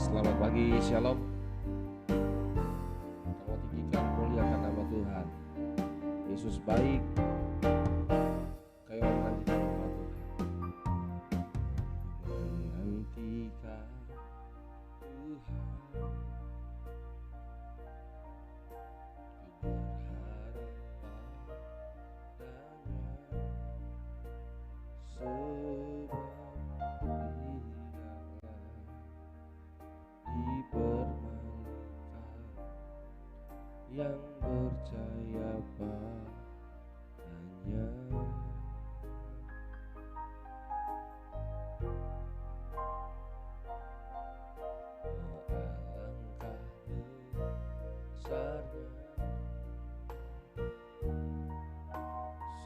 Selamat pagi, Shalom. Kita tinggikan, muliakan nama Tuhan. Yesus baik. Kayak menantikan nama Tuhan. Menantikan Tuhan. Ku berharap padanya, sebab yang percaya padanya. Alangkah besarnya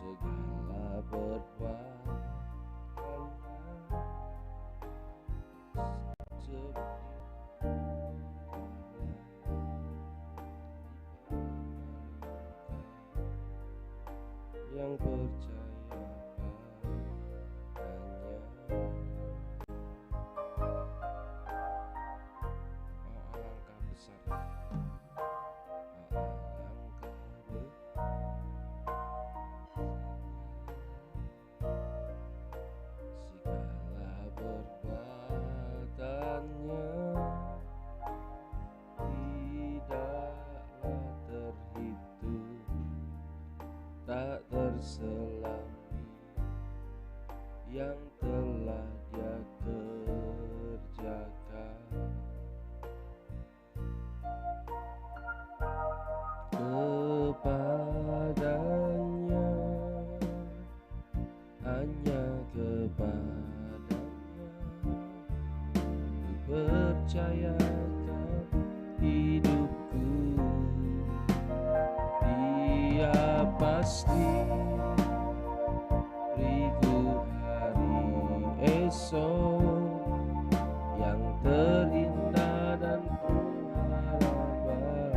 segala perbuatannya, yang percaya padanya. Alangkah besar, alangkah segala perbuatannya tidaklah terhitung, tak terselami yang telah Dia kerjakan. Kepadanya, hanya kepadanya ku percayakan hidupku. Dia pasti beriku hari esok yang terindah dan berharapan,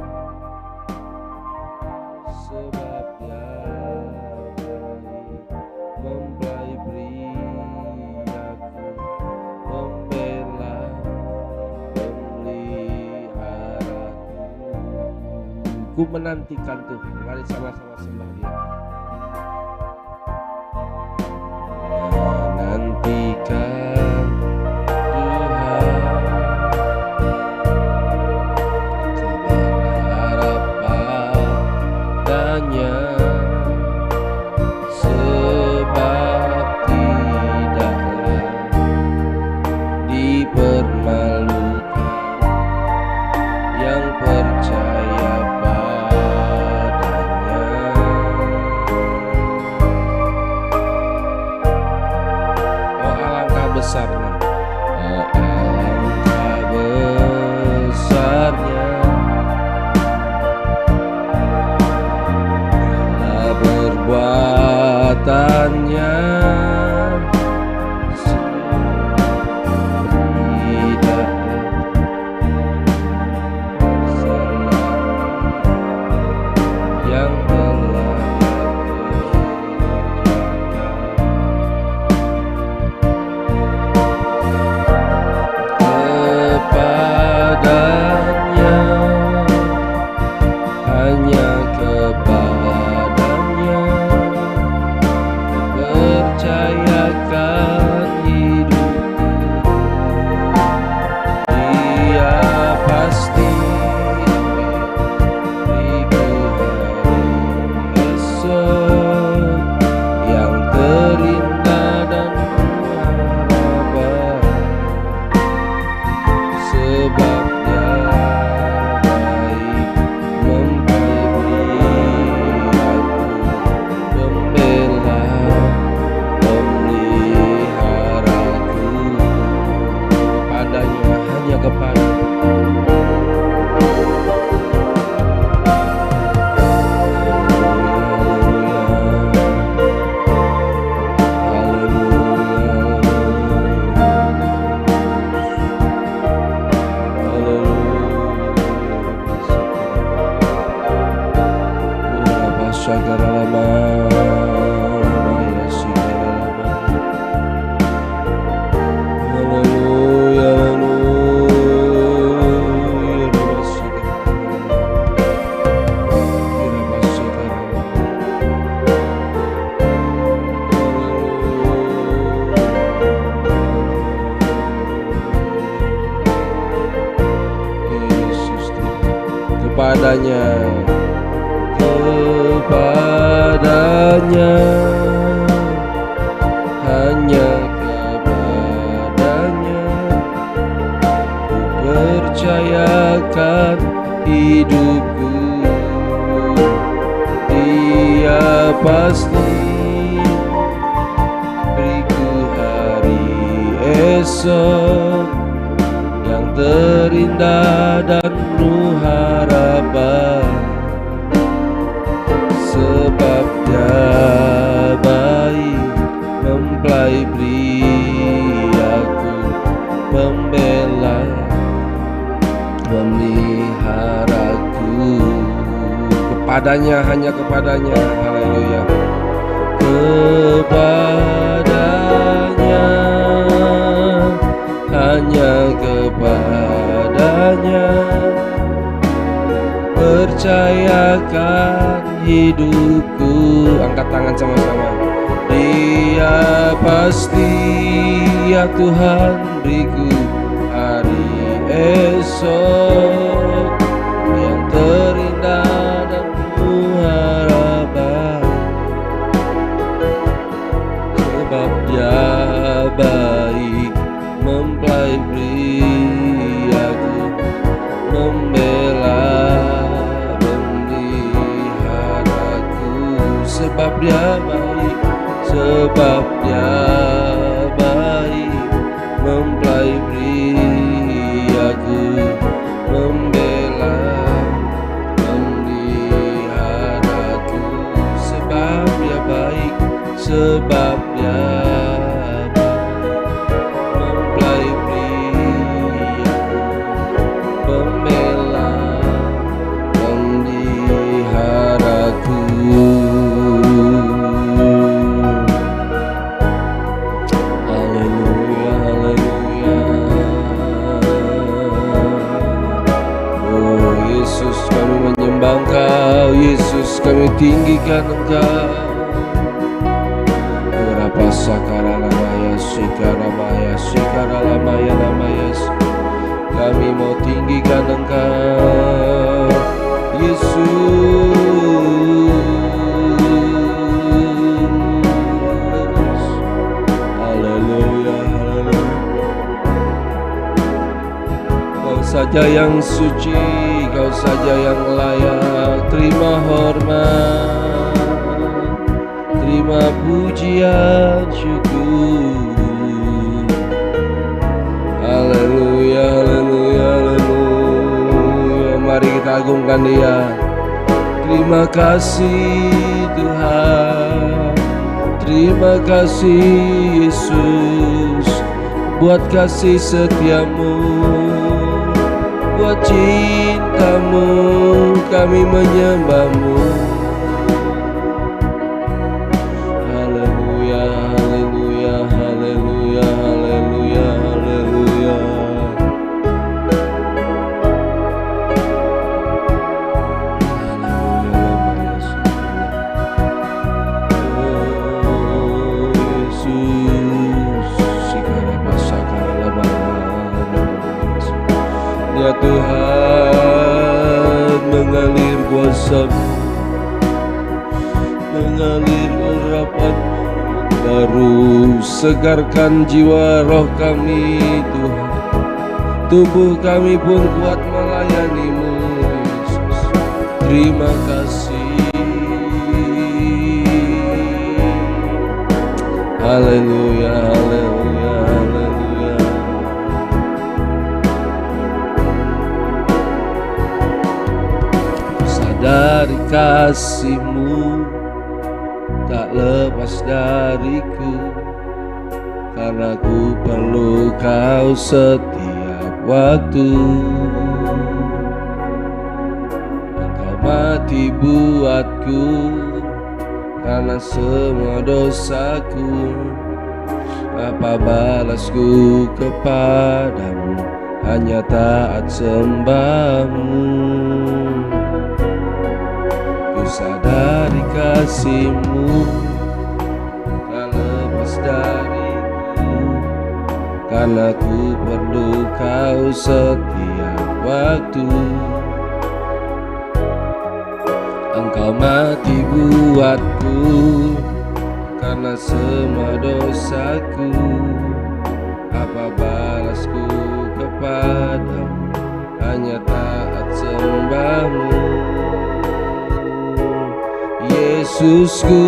sebab Dia baik mempelai beri aku, membela memeliharaku. Ku menantikan Tuhan. Mari sama-sama sembah Dia. Menantikan Tuhan, ku berharap padanya, sebab tidaklah dipermalukan yang percaya padanya. Oh alangkah besarnya, oh alangkah besarnya segala perbuatannya, yang telah kepadanya, hanya kepadanya ku kepadanya, kepadanya, hanya kepadanya ku percayakan hidupku. Dia pasti beriku hari esok yang terindah dan penuh harapan, sebab Dia baik mempelai priaku, membela memeliharaku. Kepadanya, hanya kepadanya, haleluya. Kepadanya, hanya kepadanya percayakan hidupku. Angkat tangan sama-sama. Dia pasti, ya Tuhan, beriku hari esok yang terindah dan penuh harapan, sebab Dia baik mempelai priaku, membela memeliharaku. Sebab Dia baik, sebab Dia baik mempelai priaku, membela memeliharaku. Sebab Dia baik, sebab Dia mempelai priaku, membela memeliharaku. Haleluya, haleluya. Oh Yesus, kami menyembah Engkau. Yesus, kami tinggikan Engkau. Sakaralamaya, Sikaramaya, Sikaralamaya, Lamaya. Kami mau tinggikan Engkau, Yesus. Haleluya, haleluya. Kau saja yang suci, Kau saja yang layak terima hormat, terima pujian syukur. Haleluya, haleluya, haleluya. Mari kita agungkan Dia. Terima kasih Tuhan, terima kasih Yesus, buat kasih setiamu, buat cintamu, kami menyembahmu. Ya Tuhan, mengalir kuasa-Mu, mengalir urapan-Mu baru, segarkan jiwa roh kami Tuhan, tubuh kami pun kuat melayani-Mu Yesus. Terima kasih. Haleluya, haleluya, haleluya. Dari kasih-Mu tak lepas dariku, karena ku perlu Kau setiap waktu. Engkau mati buatku karena semua dosaku. Apa balasku kepadamu? Hanya taat sembah-Mu. Sadari kasih-Mu tak lepas dariku, karena ku perlu Kau setiap waktu. Engkau mati buatku karena semua dosaku. Apa balasku kepadamu? Hanya taat sembahmu. Yesusku,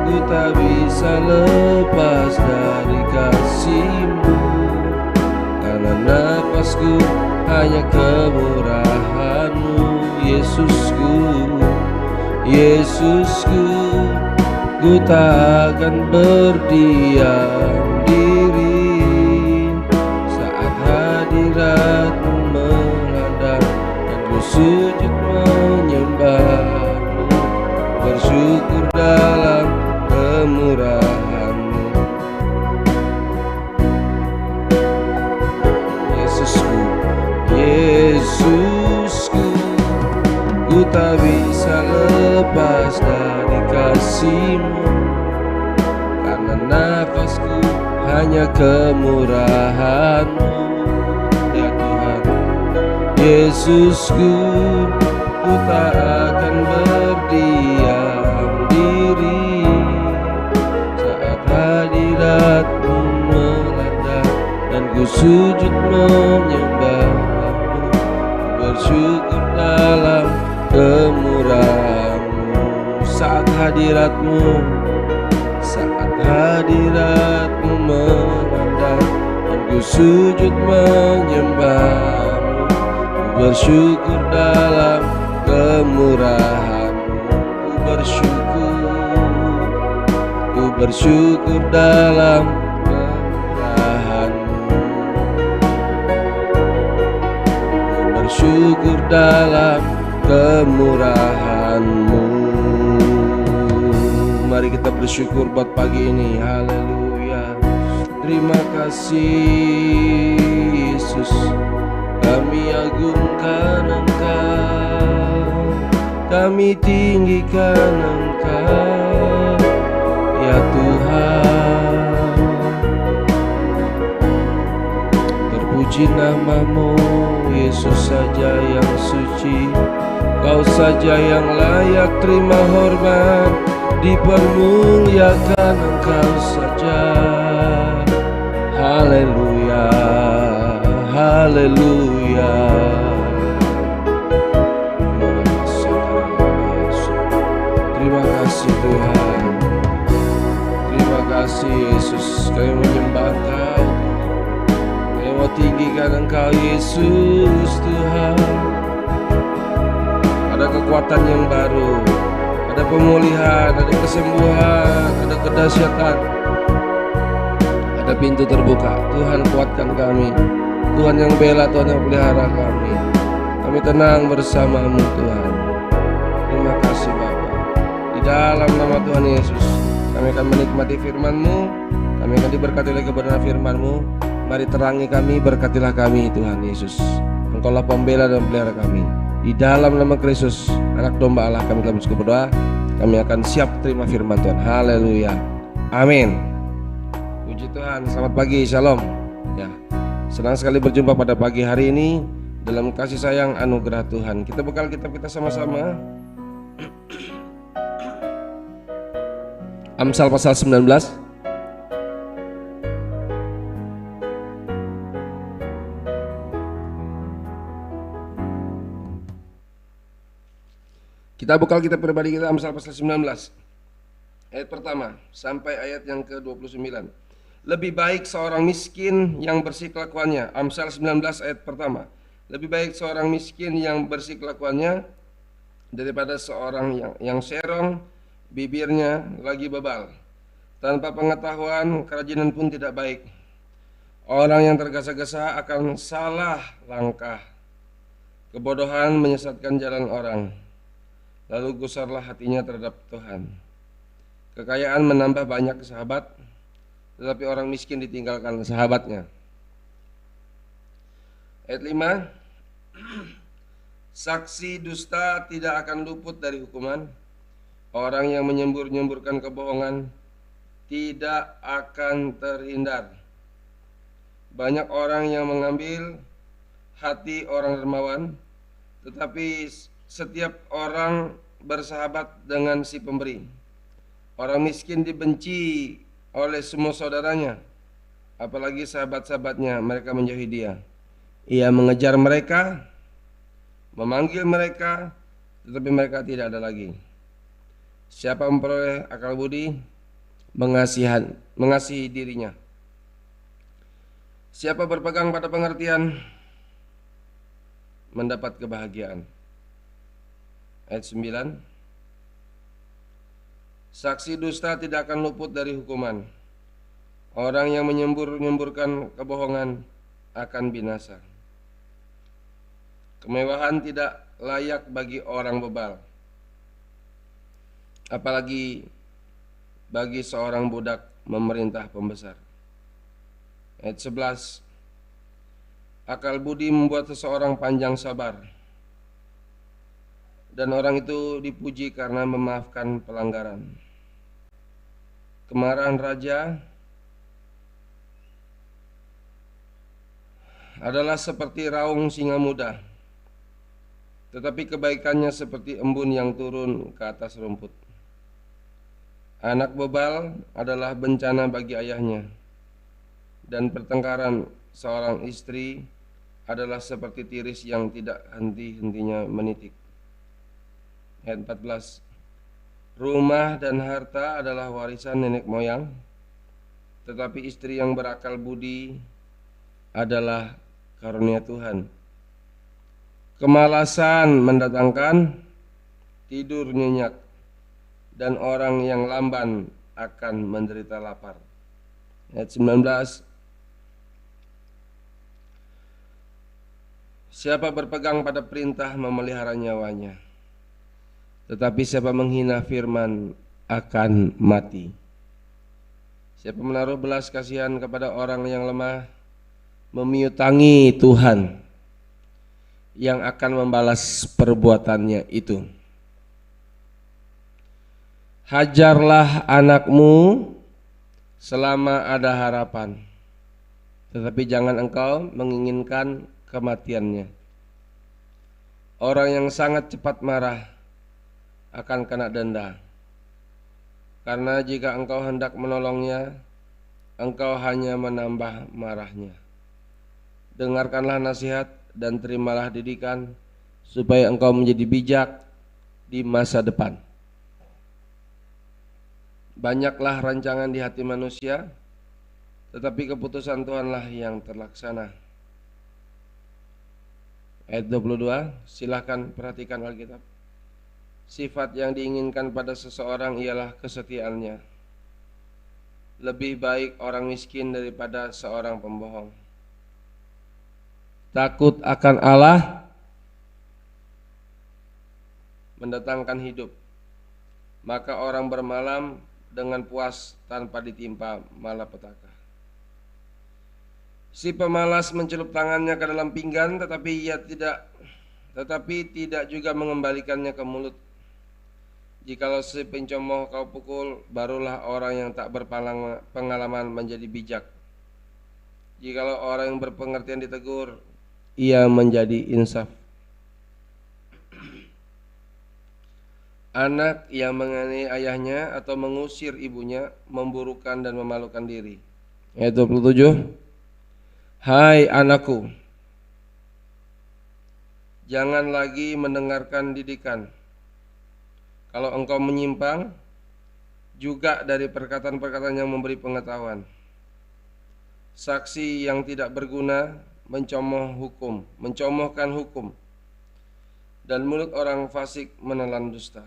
ku tak bisa lepas dari kasih-Mu, karena nafasku hanya kemurahan-Mu. Yesusku, Yesusku, ku tak akan berdiam diri saat hadirat-Mu menghadap, dan ku sujud menyembah-Mu, bersyukur dalam kemurahan-Mu. Yesusku, Yesusku, ku tak bisa lepas dari kasih-Mu, karena nafasku hanya kemurahan-Mu. Ya Tuhan, Yesusku, ku tak akan berdiam diri saat hadirat-Mu melanda, dan ku sujud menyembah-Mu, bersyukur dalam kemurahan-Mu. Saat hadirat-Mu, saat hadirat-Mu melanda, dan ku sujud menyembah-Mu, bersyukur dalam kemurahan-Mu. Ku bersyukur dalam kemurahan-Mu. Ku bersyukur dalam kemurahan-Mu. Mari kita bersyukur buat pagi ini. Haleluya. Terima kasih Yesus, kami agungkan Engkau, kami tinggikan Engkau, ya Tuhan. Terpuji nama-Mu, Yesus saja yang suci, Kau saja yang layak terima hormat, dipermuliakan Engkau saja. Haleluya, haleluya. Terima kasih Tuhan, terima kasih Yesus. Kami menyembah Engkau, kami mau tinggikan Engkau Yesus Tuhan. Ada kekuatan yang baru, ada pemulihan, ada kesembuhan, ada kedahsyatan, ada pintu terbuka. Tuhan kuatkan kami, Tuhan yang bela, Tuhan yang pelihara kami. Kami tenang bersama-Mu Tuhan. Terima kasih Bapa. Di dalam nama Tuhan Yesus, kami akan menikmati firman-Mu, kami akan diberkati oleh kebenaran firman-Mu. Mari terangi kami, berkatilah kami Tuhan Yesus. Engkaulah pembela dan pelihara kami. Di dalam nama Kristus, Anak Domba Allah, kami telah bersyukur berdoa. Kami akan siap terima firman Tuhan. Haleluya, amin. Puji Tuhan. Selamat pagi, shalom. Ya, senang sekali berjumpa pada pagi hari ini dalam kasih sayang anugerah Tuhan. Kita buka kitab kita sama-sama. Amsal pasal 19. Kita buka kitab pribadi kita, Amsal pasal 19 ayat pertama sampai ayat yang ke-29. Lebih baik seorang miskin yang bersih kelakuannya. Amsal 19 ayat pertama. Lebih baik seorang miskin yang bersih kelakuannya daripada seorang yang serong, bibirnya lagi bebal. Tanpa pengetahuan, kerajinan pun tidak baik. Orang yang tergesa-gesa akan salah langkah. Kebodohan menyesatkan jalan orang, lalu gusarlah hatinya terhadap Tuhan. Kekayaan menambah banyak sahabat, tetapi orang miskin ditinggalkan sahabatnya. Ayat 5. Saksi dusta tidak akan luput dari hukuman. Orang yang menyembur-nyemburkan kebohongan tidak akan terhindar. Banyak orang yang mengambil hati orang dermawan, tetapi setiap orang bersahabat dengan si pemberi. Orang miskin dibenci oleh semua saudaranya, apalagi sahabat-sahabatnya, mereka menjauhi dia. Ia mengejar mereka, memanggil mereka, tetapi mereka tidak ada lagi. Siapa memperoleh akal budi, mengasihi dirinya. Siapa berpegang pada pengertian, mendapat kebahagiaan. Ayat 9. Saksi dusta tidak akan luput dari hukuman. Orang yang menyembur-nyemburkan kebohongan akan binasa. Kemewahan tidak layak bagi orang bebal, apalagi bagi seorang budak memerintah pembesar. Ayat 11. Akal budi membuat seseorang panjang sabar, dan orang itu dipuji karena memaafkan pelanggaran. Kemarahan raja adalah seperti raung singa muda, tetapi kebaikannya seperti embun yang turun ke atas rumput. Anak bebal adalah bencana bagi ayahnya, dan pertengkaran seorang istri adalah seperti tiris yang tidak henti-hentinya menitik. Ayat 14. Rumah dan harta adalah warisan nenek moyang, tetapi istri yang berakal budi adalah karunia Tuhan. Kemalasan mendatangkan tidur nyenyak, dan orang yang lamban akan menderita lapar. Ayat 19. Siapa berpegang pada perintah memelihara nyawanya, tetapi siapa menghina firman akan mati. Siapa menaruh belas kasihan kepada orang yang lemah, memiutangi Tuhan yang akan membalas perbuatannya itu. Hajarlah anakmu selama ada harapan, tetapi jangan engkau menginginkan kematiannya. Orang yang sangat cepat marah akan kena denda, karena jika engkau hendak menolongnya, engkau hanya menambah marahnya. Dengarkanlah nasihat dan terimalah didikan, supaya engkau menjadi bijak di masa depan. Banyaklah rancangan di hati manusia, tetapi keputusan Tuhanlah yang terlaksana. Ayat 22, silahkan perhatikan Alkitab. Sifat yang diinginkan pada seseorang ialah kesetiaannya. Lebih baik orang miskin daripada seorang pembohong. Takut akan Allah mendatangkan hidup, maka orang bermalam dengan puas tanpa ditimpa malapetaka. Si pemalas mencelup tangannya ke dalam pinggan, tetapi tidak juga mengembalikannya ke mulut. Jikalau si pencemooh kau pukul, barulah orang yang tak berpengalaman menjadi bijak. Jikalau orang yang berpengertian ditegur, ia menjadi insaf. Anak yang menganiaya ayahnya atau mengusir ibunya memburukan dan memalukan diri. Ayat 27. Hai anakku, jangan lagi mendengarkan didikan. Kalau engkau menyimpang juga dari perkataan-perkataan yang memberi pengetahuan. Saksi yang tidak berguna mencomohkan hukum, dan mulut orang fasik menelan dusta.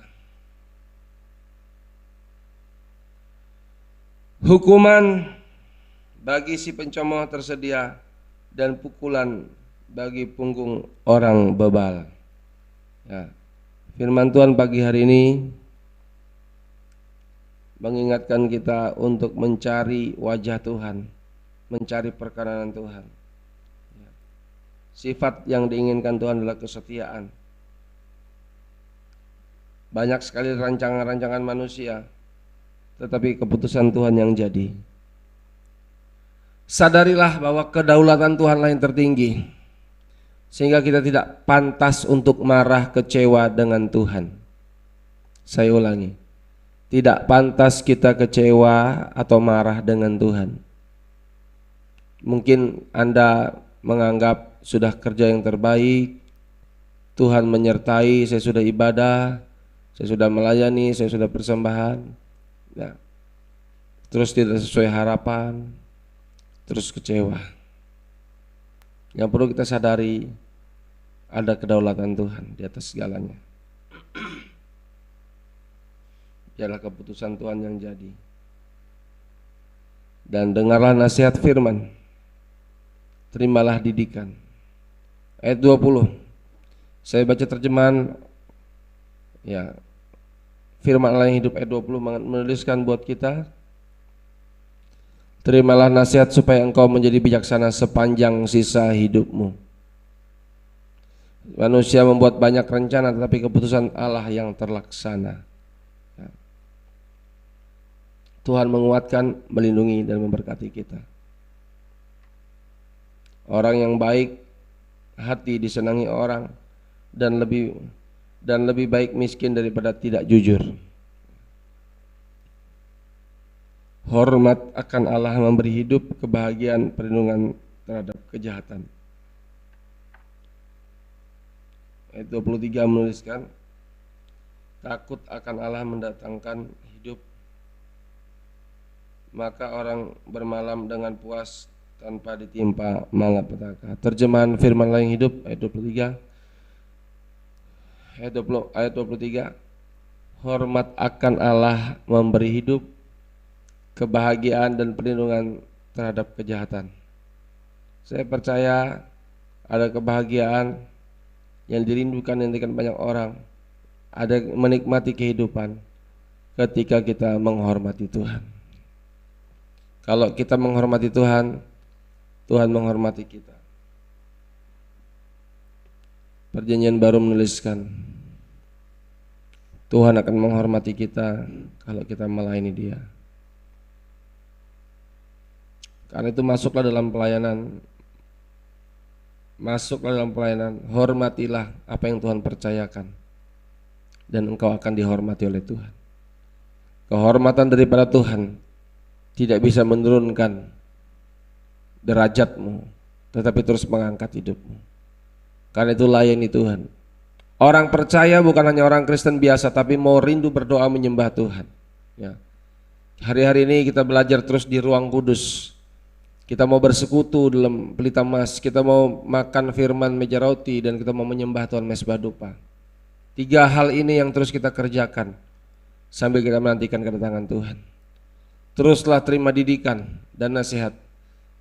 Hukuman bagi si pencemooh tersedia, dan pukulan bagi punggung orang bebal. Ya. Firman Tuhan pagi hari ini mengingatkan kita untuk mencari wajah Tuhan, mencari perkenan Tuhan. Ya. Sifat yang diinginkan Tuhan adalah kesetiaan. Banyak sekali rancangan-rancangan manusia, tetapi keputusan Tuhan yang jadi. Sadarilah bahwa kedaulatan Tuhanlah yang tertinggi, sehingga kita tidak pantas untuk marah kecewa dengan Tuhan. Saya ulangi, tidak pantas kita kecewa atau marah dengan Tuhan. Mungkin Anda menganggap sudah kerja yang terbaik, Tuhan menyertai, saya sudah ibadah, saya sudah melayani, saya sudah persembahan, ya. Terus tidak sesuai harapan, terus kecewa. Yang perlu kita sadari, ada kedaulatan Tuhan di atas segalanya. Biarlah keputusan Tuhan yang jadi. Dan dengarlah nasihat firman, terimalah didikan. Ayat 20, saya baca terjemahan ya, firman Allah yang hidup. Ayat 20 menuliskan buat kita, terimalah nasihat supaya engkau menjadi bijaksana sepanjang sisa hidupmu. Manusia membuat banyak rencana, tetapi keputusan Allah yang terlaksana. Tuhan menguatkan, melindungi, dan memberkati kita. Orang yang baik hati disenangi orang, dan lebih baik miskin daripada tidak jujur. Hormat akan Allah memberi hidup, kebahagiaan, perlindungan terhadap kejahatan. Ayat 23 menuliskan, takut akan Allah mendatangkan hidup, maka orang bermalam dengan puas tanpa ditimpa malapetaka. Terjemahan firman Allah yang hidup ayat 23. Ayat 23. Hormat akan Allah memberi hidup, kebahagiaan dan perlindungan terhadap kejahatan. Saya percaya ada kebahagiaan yang dirindukan banyak orang. Ada menikmati kehidupan ketika kita menghormati Tuhan. Kalau kita menghormati Tuhan, Tuhan menghormati kita. Perjanjian Baru menuliskan, Tuhan akan menghormati kita kalau kita melayani Dia. Karena itu masuklah dalam pelayanan, hormatilah apa yang Tuhan percayakan, dan engkau akan dihormati oleh Tuhan. Kehormatan daripada Tuhan tidak bisa menurunkan derajatmu, tetapi terus mengangkat hidupmu. Karena itu layani Tuhan. Orang percaya bukan hanya orang Kristen biasa, tapi mau rindu berdoa menyembah Tuhan. Ya. Hari-hari ini kita belajar terus di ruang kudus. Kita mau bersekutu dalam pelita emas, kita mau makan firman meja roti, dan kita mau menyembah Tuhan mesbah dupa. 3 hal ini yang terus kita kerjakan sambil kita menantikan kedatangan Tuhan. Teruslah terima didikan dan nasihat,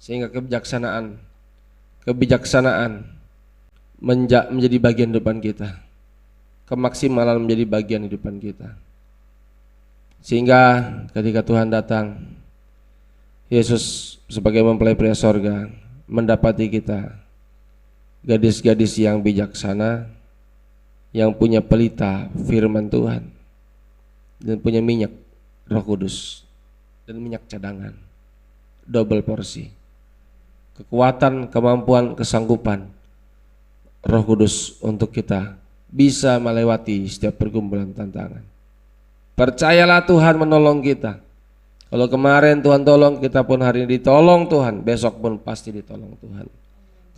sehingga kebijaksanaan menjadi bagian hidupan kita, kemaksimalan menjadi bagian hidupan kita, sehingga ketika Tuhan datang, Yesus sebagai mempelai pria sorga mendapati kita gadis-gadis yang bijaksana, yang punya pelita firman Tuhan, dan punya minyak Roh Kudus dan minyak cadangan, double porsi, kekuatan, kemampuan, kesanggupan Roh Kudus untuk kita bisa melewati setiap pergumulan tantangan. Percayalah Tuhan menolong kita. Kalau kemarin Tuhan tolong, kita pun hari ini ditolong Tuhan, besok pun pasti ditolong Tuhan.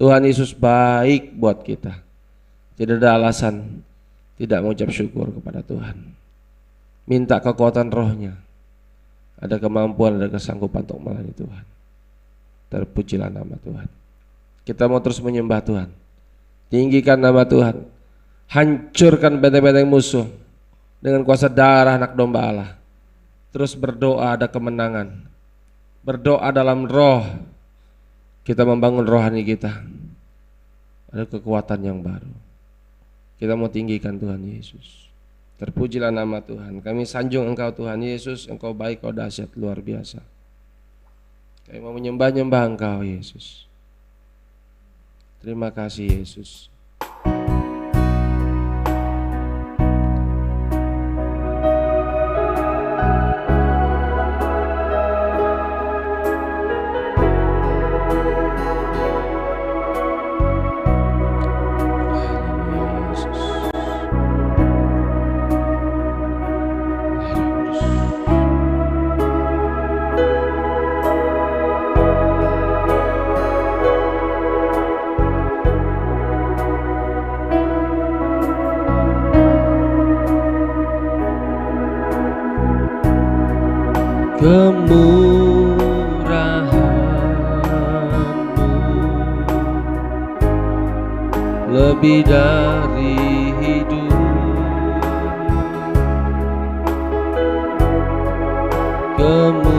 Tuhan Yesus baik buat kita. Tidak ada alasan tidak mengucap syukur kepada Tuhan. Minta kekuatan rohnya. Ada kemampuan, ada kesanggupan untuk melayani Tuhan. Terpujilah nama Tuhan. Kita mau terus menyembah Tuhan. Tinggikan nama Tuhan. Hancurkan benteng-benteng musuh dengan kuasa darah anak domba Allah. Terus berdoa, ada kemenangan. Berdoa dalam roh. Kita membangun rohani kita. Ada kekuatan yang baru. Kita mau tinggikan Tuhan Yesus. Terpujilah nama Tuhan. Kami sanjung Engkau Tuhan Yesus. Engkau baik, Engkau dahsyat, luar biasa. Kami mau menyembah-nyembah Engkau Yesus. Terima kasih Yesus. kemurahan-Mu lebih dari hidup, kemurahan.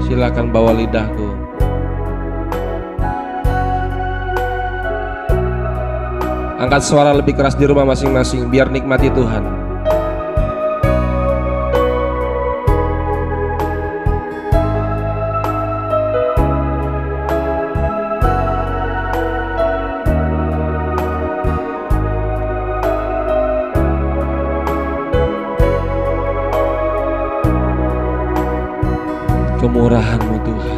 Silakan bawa lidahku. Angkat suara lebih keras di rumah masing-masing biar nikmati Tuhan. Kemurahan-Mu Tuhan.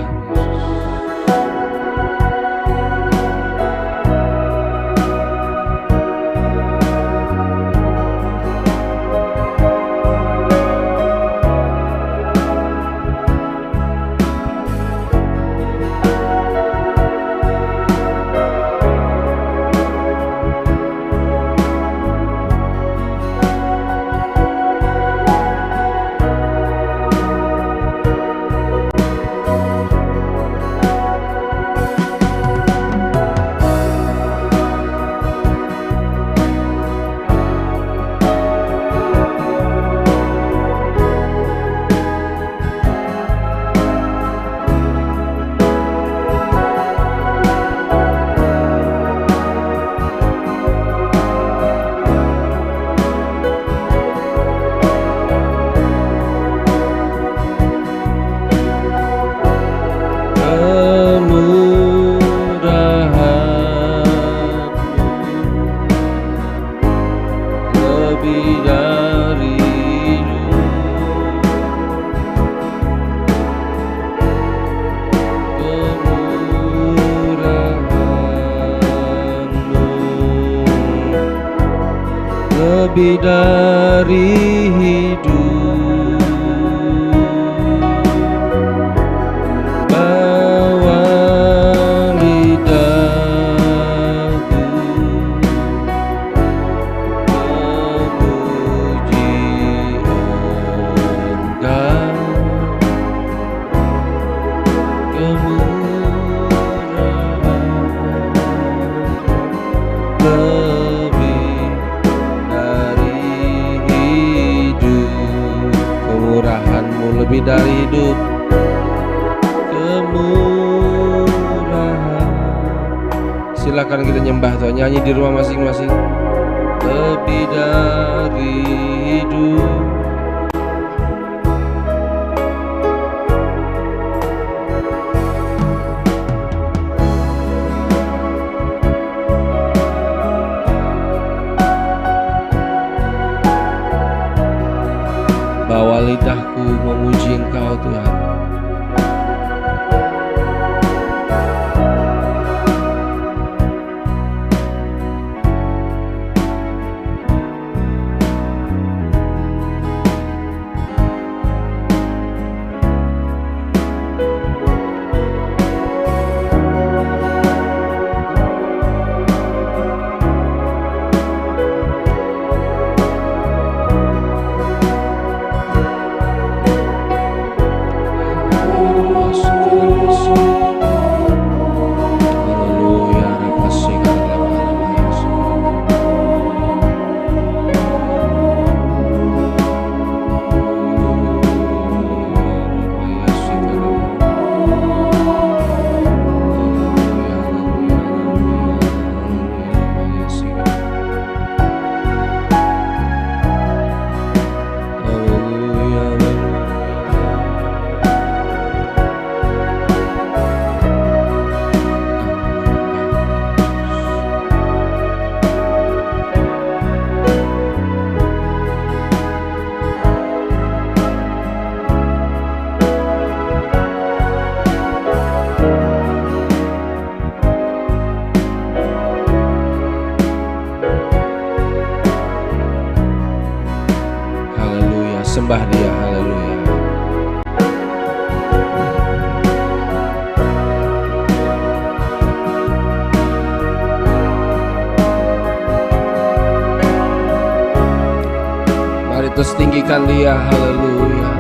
Lebih dari hidup, bawa lidahku memuji Engkau, kemurahan-Mu lebih dari hidup, kemurahan. Silakan kita nyembah Tuhan, nyanyi di rumah masing-masing. Lebih dari hidup, bawa lidahku memuji Engkau Tuhan. terus tinggikan Dia. Haleluya.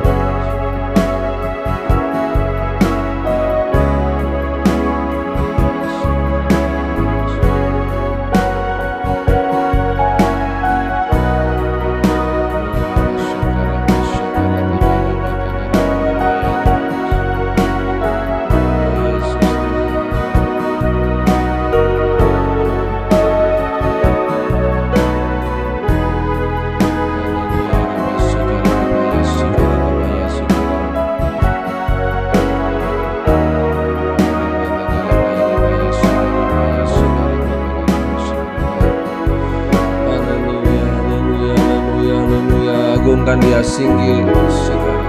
Agungkan Dia, singgih segala.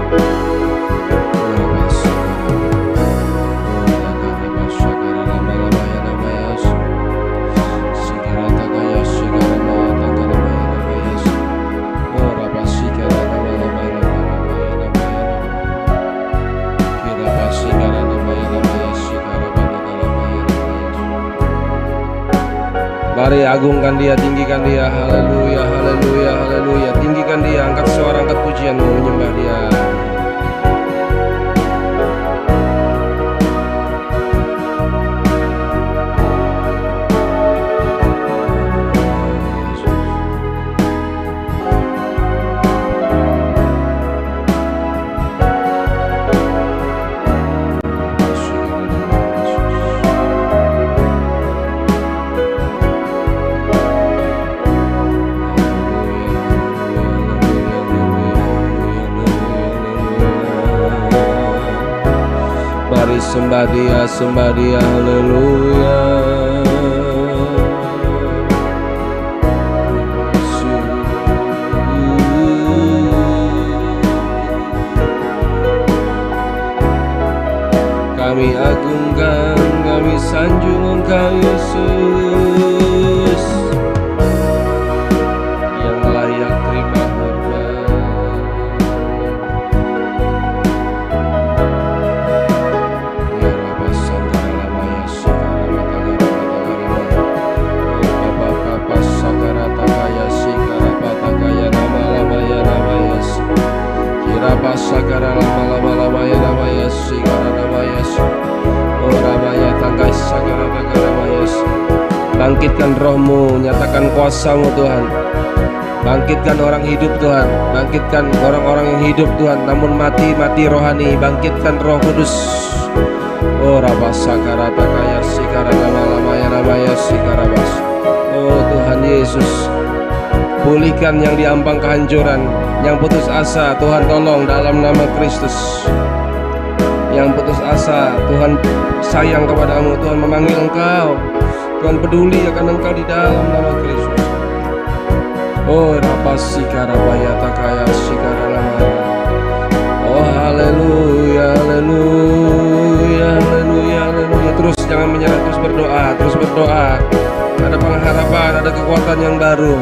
Mari agungkan Dia, tinggikan Dia. Haleluya, haleluya, haleluya. Tinggikan Dia, angkat suara, angkat pujianmu, menyembah Dia. Sembah Dia, sembah Dia, haleluya. Kami agungkan, kami sanjung Engkau Yesus, yang layak terima hormat. Sakara lama ya nama Yesus, nama Yesus. Oh ramaya tangkai sakara nama Yesus. Bangkitkan rohmu, nyatakan kuasamu Tuhan. Bangkitkan orang hidup Tuhan, bangkitkan orang-orang yang hidup Tuhan, namun mati rohani. Bangkitkan Roh Kudus. Oh raba sakara takaya sikara nama ya nama Yesus. Oh Tuhan Yesus, pulihkan yang diambang kehancuran, yang putus asa, Tuhan tolong dalam nama Kristus. Yang putus asa, Tuhan sayang kepadamu, Tuhan memanggil engkau, Tuhan peduli akan engkau di dalam nama Kristus. Oh rapasika rapayata kaya sikara nama. Oh haleluya, haleluya, haleluya, haleluya. Terus jangan menyerah, terus berdoa, terus berdoa. Ada pengharapan, ada kekuatan yang baru.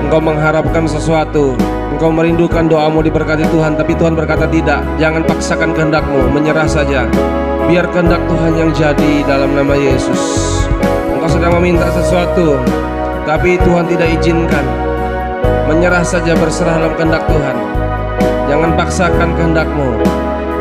Engkau mengharapkan sesuatu, engkau merindukan doamu diberkati Tuhan, tapi Tuhan berkata tidak. Jangan paksakan kehendakmu, menyerah saja. Biar kehendak Tuhan yang jadi dalam nama Yesus. Engkau sedang meminta sesuatu, tapi Tuhan tidak izinkan. Menyerah saja, berserah dalam kehendak Tuhan. Jangan paksakan kehendakmu.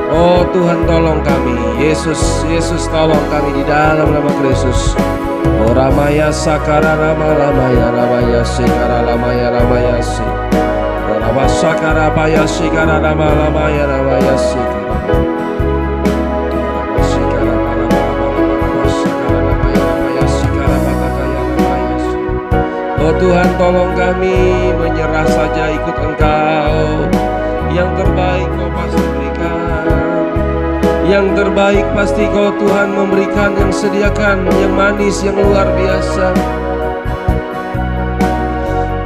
Oh Tuhan tolong kami, Yesus, Yesus tolong kami di dalam nama Kristus. Oh ramaya sakara ramaya ramaya sikara ramaya ramaya si. Oh ramaya sakara ramaya sikara ramaya ramaya sikara. Oh Tuhan tolong kami, menyerah saja, ikut Engkau. Yang terbaik Kau pasti berikan. Yang terbaik pasti Kau Tuhan memberikan, yang sediakan, yang manis, yang luar biasa.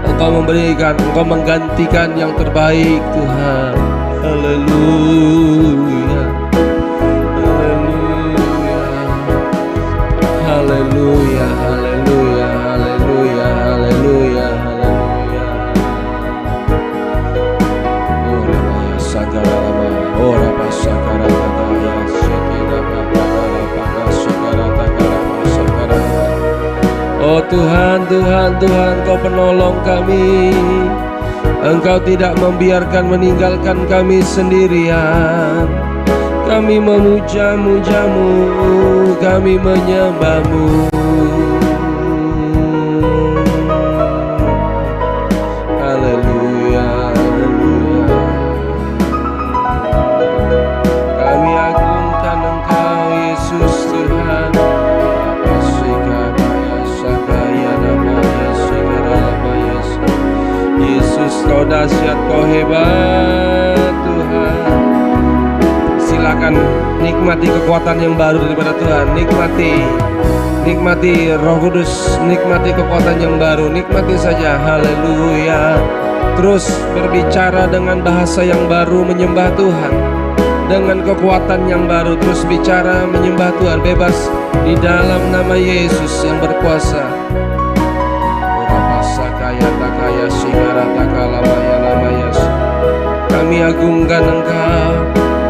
Engkau memberikan, Engkau menggantikan yang terbaik Tuhan. Haleluya, haleluya, haleluya, haleluya, haleluya, haleluya, haleluya. Oh Ramaya Sagara Ramaya, oh Ramaya Sagara Ramaya, Sekira Ramaya Ramaya, Sekara Ramaya, Sekara. Oh Tuhan, Tuhan, Tuhan, Kau penolong kami. Engkau tidak membiarkan meninggalkan kami sendirian. Kami memuja-mujamu, kami menyembahmu. Haleluya, haleluya. Kami agungkan Engkau Yesus Tuhan. Yesus, Kau dahsyat, Kau hebat Tuhan. Silakan nikmati kekuatan yang baru daripada Tuhan. Nikmati Roh Kudus, nikmati kekuatan yang baru. Nikmati saja, haleluya. Terus berbicara dengan bahasa yang baru, menyembah Tuhan. Dengan kekuatan yang baru, terus bicara menyembah Tuhan. Bebas di dalam nama Yesus yang berkuasa. Kami agungkan Engkau,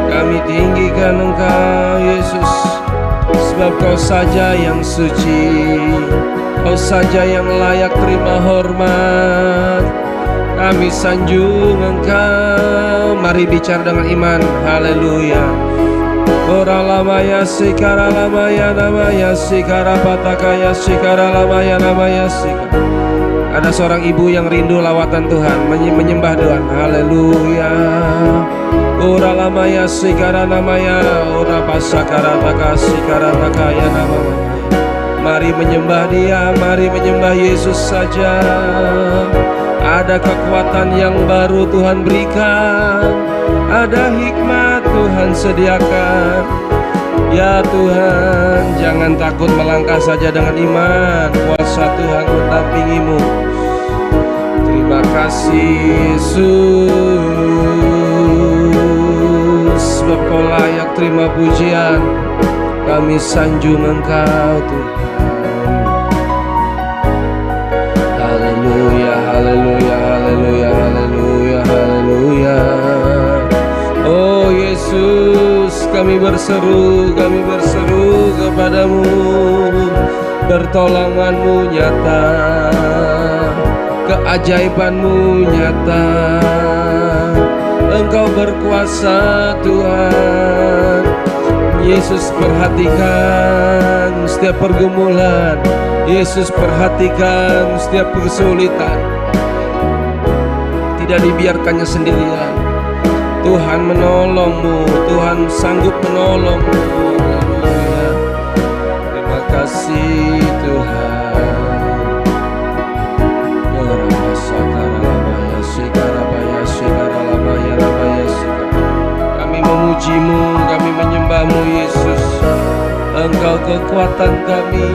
kami tinggikan Engkau Yesus, sebab Kau saja yang suci, Kau saja yang layak terima hormat. Kami sanjung Engkau. Mari bicara dengan iman. Haleluya. Ora lamaya sikara lamaya namaya sikara patakaya sikara lamaya namaya sikara. Ada seorang ibu yang rindu lawatan Tuhan, menyembah Tuhan. Haleluya. Ora lamaya sikara namaya, ora pasakara taka sikara takaya namanya. Mari menyembah Dia, mari menyembah Yesus saja. Ada kekuatan yang baru Tuhan berikan, ada hikmat Tuhan sediakan. Ya Tuhan, jangan takut, melangkah saja dengan iman. Kuasa Tuhan mendampingimu. Terima kasih Yesus, sebab Kau layak terima pujian. Kami sanjung Engkau Tuhan. Haleluya, haleluya, haleluya, haleluya, haleluya. Oh Yesus, kami berseru kepadamu. Pertolonganmu nyata, keajaibanmu nyata. Engkau berkuasa Tuhan. Yesus, perhatikan setiap pergumulan. Yesus, perhatikan setiap kesulitan. Tidak dibiarkannya sendirian. Tuhan menolongmu, Tuhan sanggup menolongmu. Haleluya. Terima kasih Tuhan. Kami memujimu, kami menyembahmu Yesus. Engkau kekuatan kami,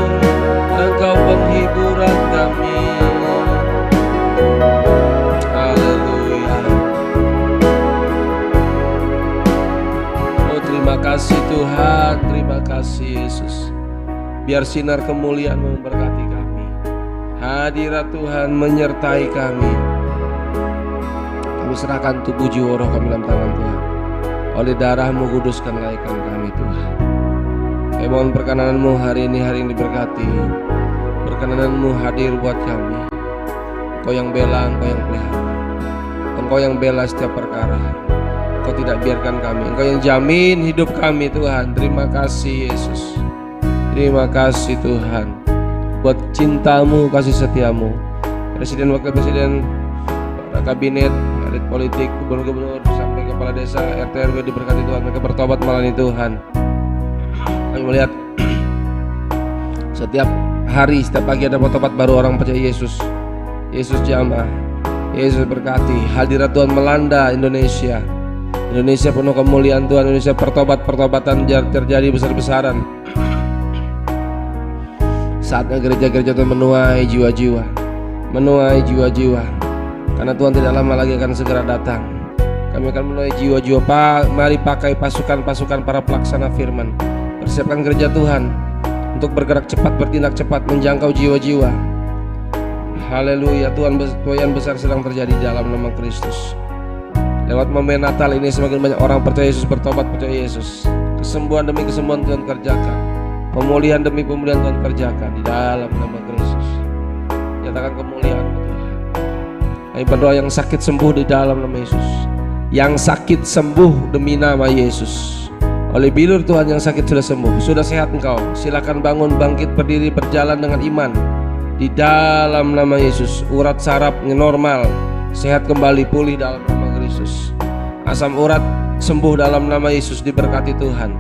Engkau penghiburan kami. Haleluya. Oh terima kasih Tuhan, terima kasih Yesus. Biar sinar kemuliaan-Mu memberkati kami. Hadirat Tuhan menyertai kami. Kami serahkan tubuh jiwa roh kami dalam tangan Tuhan. Oleh darah-Mu kuduskan laikan kami Tuhan. Kami mohon perkenanan-Mu hari ini diberkati. Perkenanan-Mu hadir buat kami. Engkau yang bela, Engkau yang pelihara. Engkau yang bela setiap perkara. Engkau tidak biarkan kami. Engkau yang jamin hidup kami Tuhan. Terima kasih Yesus. Terima kasih Tuhan buat cinta-Mu, kasih setia-Mu. Presiden, wakil presiden, para kabinet, elit politik, gubernur-gubernur, sampai kepala desa, RT RW diberkati Tuhan. Mereka bertobat malam ini Tuhan. Kami melihat setiap hari, setiap pagi ada tobat baru orang percaya Yesus. Yesus jamah, Yesus berkati. Hadirat Tuhan melanda Indonesia. Indonesia penuh kemuliaan Tuhan. Indonesia pertobatan terjadi besar-besaran. Saatnya gereja-gereja Tuhan menuai jiwa-jiwa, menuai jiwa-jiwa. Karena Tuhan tidak lama lagi akan segera datang. Kami akan menuai jiwa-jiwa. Mari pakai pasukan-pasukan para pelaksana firman. Persiapkan gereja Tuhan untuk bergerak cepat, bertindak cepat, menjangkau jiwa-jiwa. Haleluya. Tuhan besar sedang terjadi dalam nama Kristus. Lewat momen Natal ini semakin banyak orang percaya Yesus, bertobat percaya Yesus. Kesembuhan demi kesembuhan Tuhan kerjakan. Pemulihan demi pemulihan Tuhan kerjakan di dalam nama Kristus. Nyatakan kemuliaan Tuhan. Kami berdoa yang sakit sembuh di dalam nama Yesus. Yang sakit sembuh demi nama Yesus. Oleh bilur Tuhan yang sakit sudah sembuh, sudah sehat engkau. Silakan bangun, bangkit, berdiri, berjalan dengan iman. Di dalam nama Yesus, urat sarafnya normal, sehat kembali, pulih dalam nama Kristus. Asam urat sembuh dalam nama Yesus, diberkati Tuhan.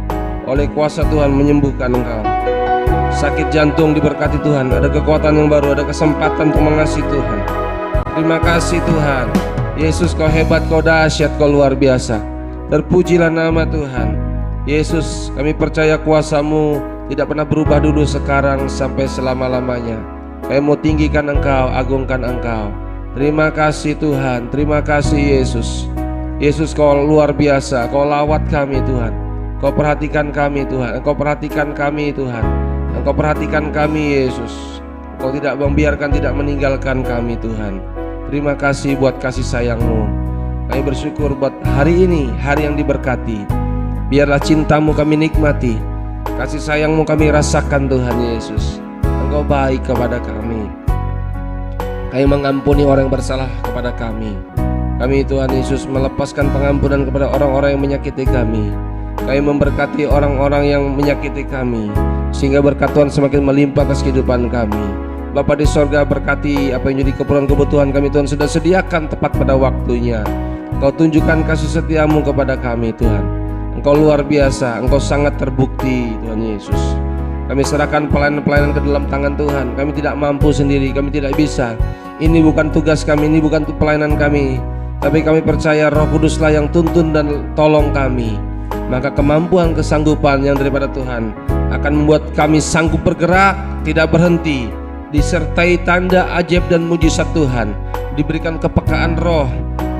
Oleh kuasa Tuhan menyembuhkan engkau. Sakit jantung diberkati Tuhan, ada kekuatan yang baru, ada kesempatan untuk mengasihi Tuhan. Terima kasih Tuhan. Yesus, kau hebat, kau dahsyat, kau luar biasa. Terpujilah nama Tuhan. Yesus, kami percaya kuasa-Mu tidak pernah berubah dulu, sekarang sampai selama-lamanya. Kami mau tinggikan Engkau, agungkan Engkau. Terima kasih Tuhan, terima kasih Yesus. Yesus, kau luar biasa, kau lawat kami Tuhan. Kau perhatikan kami Tuhan, Engkau perhatikan kami Tuhan. Engkau perhatikan kami Yesus. Engkau tidak membiarkan, tidak meninggalkan kami Tuhan. Terima kasih buat kasih sayang-Mu. Kami bersyukur buat hari ini, hari yang diberkati. Biarlah cinta-Mu kami nikmati, kasih sayang-Mu kami rasakan Tuhan Yesus. Engkau baik kepada kami. Kami mengampuni orang yang bersalah kepada kami. Kami Tuhan Yesus melepaskan pengampunan kepada orang-orang yang menyakiti kami. Kami memberkati orang-orang yang menyakiti kami, sehingga berkat Tuhan semakin melimpah atas kehidupan kami. Bapa di sorga, berkati apa yang jadi kebutuhan kami Tuhan, sudah sediakan tepat pada waktunya. Engkau tunjukkan kasih setia-Mu kepada kami Tuhan. Engkau luar biasa, Engkau sangat terbukti Tuhan Yesus. Kami serahkan pelayanan-pelayanan ke dalam tangan Tuhan. Kami tidak mampu sendiri, kami tidak bisa. Ini bukan tugas kami, ini bukan pelayanan kami. Tapi kami percaya Roh Kuduslah yang tuntun dan tolong kami. Maka kemampuan, kesanggupan yang daripada Tuhan akan membuat kami sanggup bergerak, tidak berhenti. Disertai tanda ajaib dan mujizat Tuhan, diberikan kepekaan roh,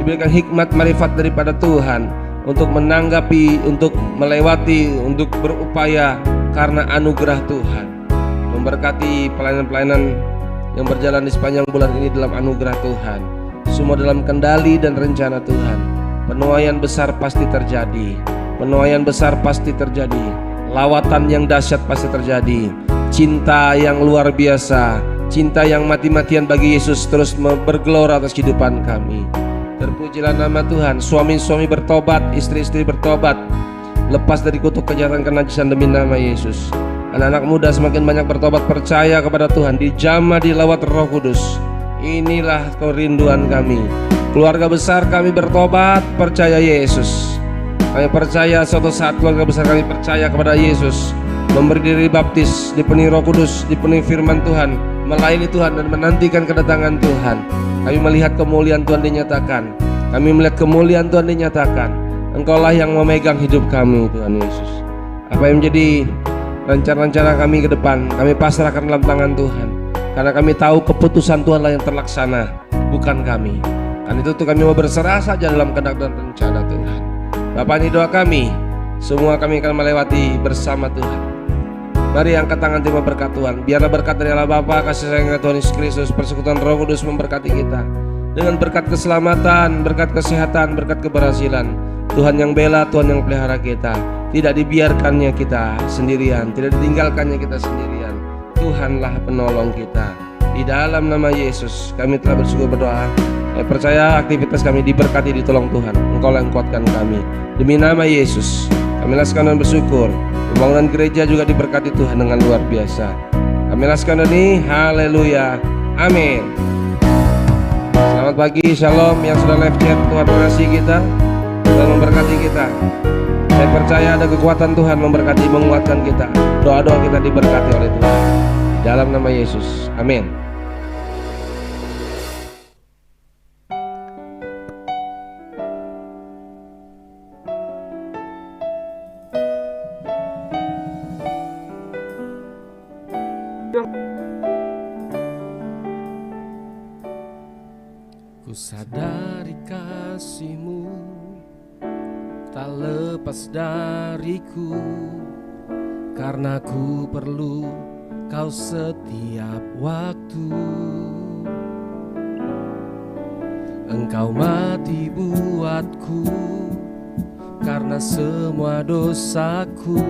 diberikan hikmat marifat daripada Tuhan untuk menanggapi, untuk melewati, untuk berupaya karena anugerah Tuhan. Memberkati pelayanan-pelayanan yang berjalan di sepanjang bulan ini dalam anugerah Tuhan. Semua dalam kendali dan rencana Tuhan. Penuaian besar pasti terjadi. Penuaian besar pasti terjadi. Lawatan yang dahsyat pasti terjadi. Cinta yang luar biasa, cinta yang mati-matian bagi Yesus terus bergelora atas kehidupan kami. Terpujilah nama Tuhan. Suami-suami bertobat, istri-istri bertobat, lepas dari kutuk kejahatan kenajisan demi nama Yesus. Anak-anak muda semakin banyak bertobat, percaya kepada Tuhan, dijamah dilawat Roh Kudus. Inilah kerinduan kami. Keluarga besar kami bertobat, percaya Yesus. Kami percaya suatu saat keluarga besar kami percaya kepada Yesus, memberi diri baptis, dipenuhi Roh Kudus, dipenuhi firman Tuhan, melayani Tuhan dan menantikan kedatangan Tuhan. Kami melihat kemuliaan Tuhan dinyatakan. Kami melihat kemuliaan Tuhan dinyatakan. Engkaulah yang memegang hidup kami Tuhan Yesus. Apa yang menjadi rencana-rencana kami ke depan, kami pasrahkan dalam tangan Tuhan. Karena kami tahu keputusan Tuhanlah yang terlaksana, bukan kami. Karena itu kami mau berserah saja dalam kehendak dan rencana Tuhan. Bapak, ini doa kami. Semua kami akan melewati bersama Tuhan. Mari angkat tangan terima berkat Tuhan. Biarlah berkat dari Allah Bapa, kasih sayang Tuhan Yesus Kristus, persekutuan Roh Kudus memberkati kita dengan berkat keselamatan, berkat kesehatan, berkat keberhasilan. Tuhan yang bela, Tuhan yang pelihara kita. Tidak dibiarkannya kita sendirian, tidak ditinggalkannya kita sendirian. Tuhanlah penolong kita. Di dalam nama Yesus kami telah bersyukur berdoa. Saya percaya aktivitas kami diberkati, ditolong Tuhan. Engkau yang kuatkan kami. Demi nama Yesus kami laskan dan bersyukur. Pembangunan gereja juga diberkati Tuhan dengan luar biasa. Kami laskan ini, haleluya, amin. Selamat pagi, shalom yang sudah live chat. Tuhan mengasihi kita, Tuhan memberkati kita. Saya percaya ada kekuatan Tuhan memberkati, menguatkan kita. Doa-doa kita diberkati oleh Tuhan. Dalam nama Yesus, amin. Ku sadari kasih-Mu tak lepas dariku, karena ku perlu Kau setiap waktu. Engkau mati buatku karena semua dosaku.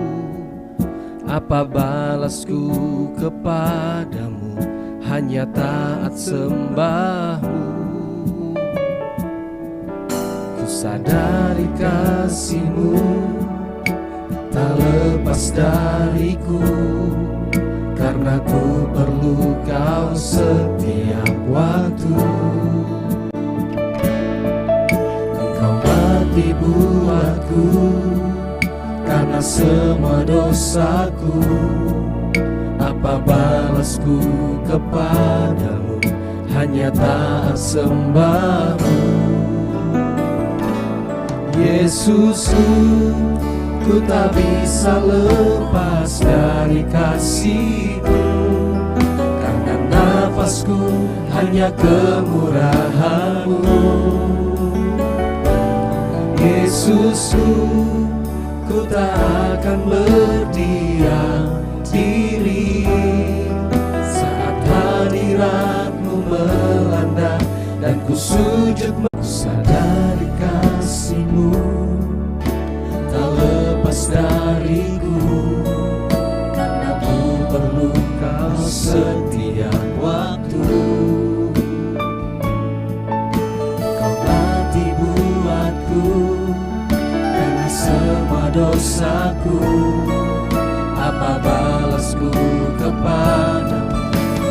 Apa balasku kepadamu? Hanya taat sembahmu. sadari kasih-Mu tak lepas dariku, karena ku perlu Kau setiap waktu. Engkau mati buatku karena semua dosaku. Apa balasku kepadamu? Hanya taat sembahmu. Yesusku, ku tak bisa lepas dari kasih-Mu, karena nafasku hanya kemurahan-Mu. Yesusku, ku tak akan berdiam diri saat hadirat-Mu melanda dan ku sujud. Sadari kasih-Mu tak lepas dariku, karena ku perlu Kau setiap waktu. Kau mati buatku karena semua dosaku. Apa balasku kepadamu?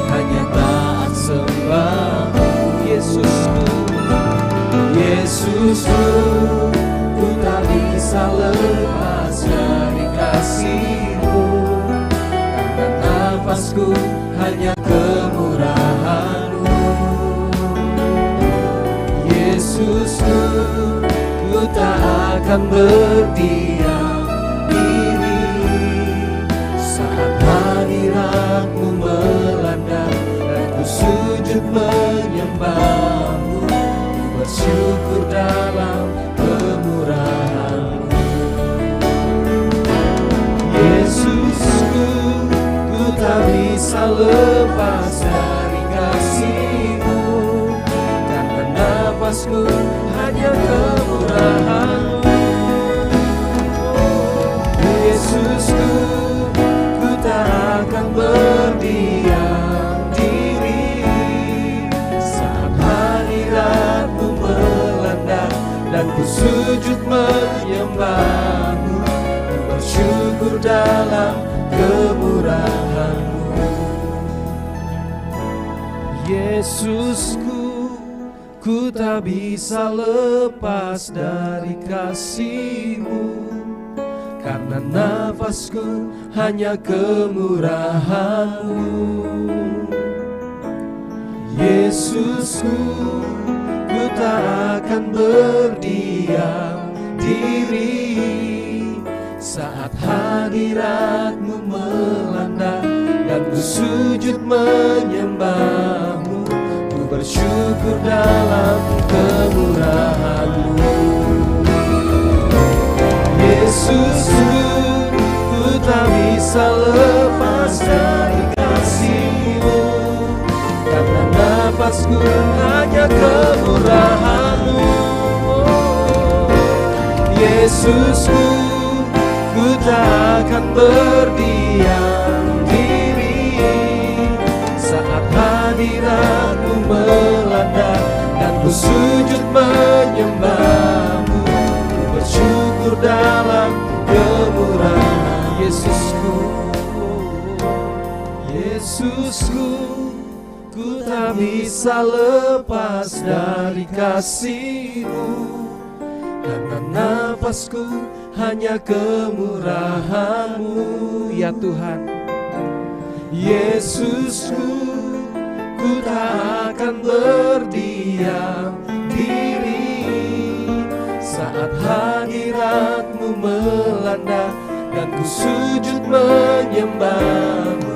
Hanya taat sembahmu. Yesusku, Yesusku, ku tak bisa lepas dari kasih-Mu, karena nafasku hanya kemurahan-Mu. Yesusku, ku tak akan berdiam diri saat hadirat-Mu melanda dan ku sujud menyembah-Mu. Bersyukur dalam kemurahan-Mu. Yesusku, ku tak bisa lepas dari kasih-Mu, karena nafasku hanya kemurahan-Mu. Yesusku, ku tak akan berdiam diri saat hadirat-Mu melanda dan ku sujud menyembah-Mu. Bersyukur dalam kemurahan-Mu. Yesusku, ku tak bisa lepas dari kasih-Mu, karena nafasku hanya kemurahan-Mu. Yesusku, ku tak akan berdiam diri saat hadirat-Mu melanda dan ku sujud menyembah-Mu. Ku bersyukur dalam kemurahan-Mu. Yesusku, ku tak bisa lepas dari kasih-Mu, karena nafasku hanya kemurahan-Mu. Yesusku, ku tak akan berdiam diri saat hadirat-Mu melanda dan ku sujud menyembah-Mu. Ku bersyukur dalam kemurahan. Yesusku, Yesusku, ku tak bisa lepas dari kasih-Mu, karena nafasku hanya kemurahan-Mu. Ya Tuhan, Yesusku, ku tak akan berdiam diri saat hadirat-Mu melanda dan ku sujud menyembah-Mu.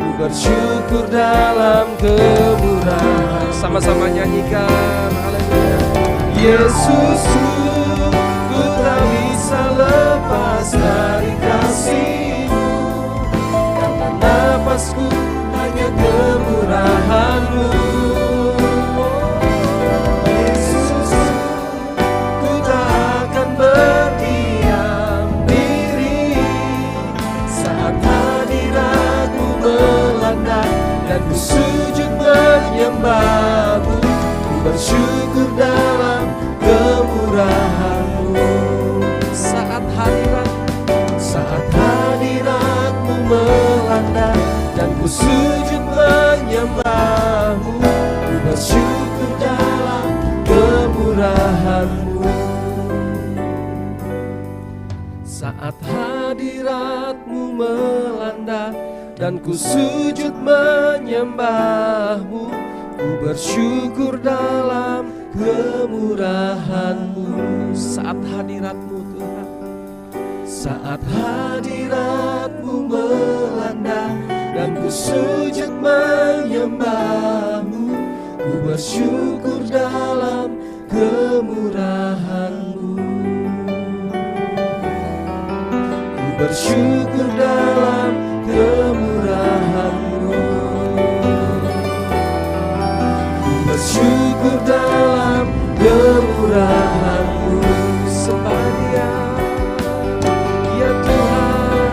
Ku bersyukur dalam kemurahan. Sama-sama nyanyikan, haleluya. Yesusku, ku tak bisa lepas dari kasih-Mu, karena nafasku hanya kemurahan-Mu. Yesusku, ku tak akan berdiam diri saat hadirat-Mu melanda dan ku sujud menyembah-Mu. Ku bersyukur dalam kemurahan. ku sujud menyembah-Mu, ku bersyukur dalam kemurahan-Mu. Saat hadirat-Mu melanda dan ku sujud menyembah-Mu, ku bersyukur dalam kemurahan-Mu. Saat hadirat-Mu Tuhan, saat hadirat-Mu melanda dan ku sujud menyembah-Mu, ku bersyukur dalam kemurahan-Mu. Ku bersyukur dalam kemurahan-Mu. Ku bersyukur dalam kemurahan-Mu. Sembah Dia, ya Tuhan,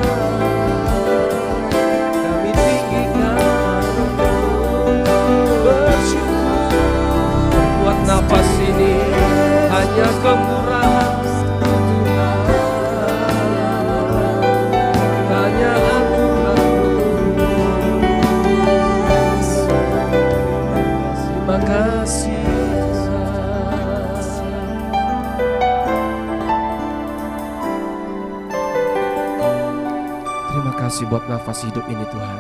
kami tinggikan Engkau. Bersyukur buat nafas ini, hanya kemurahan Tuhan, hanya anugerah-Mu. Terima kasih Tuhan. Terima kasih buat nafas hidup ini Tuhan.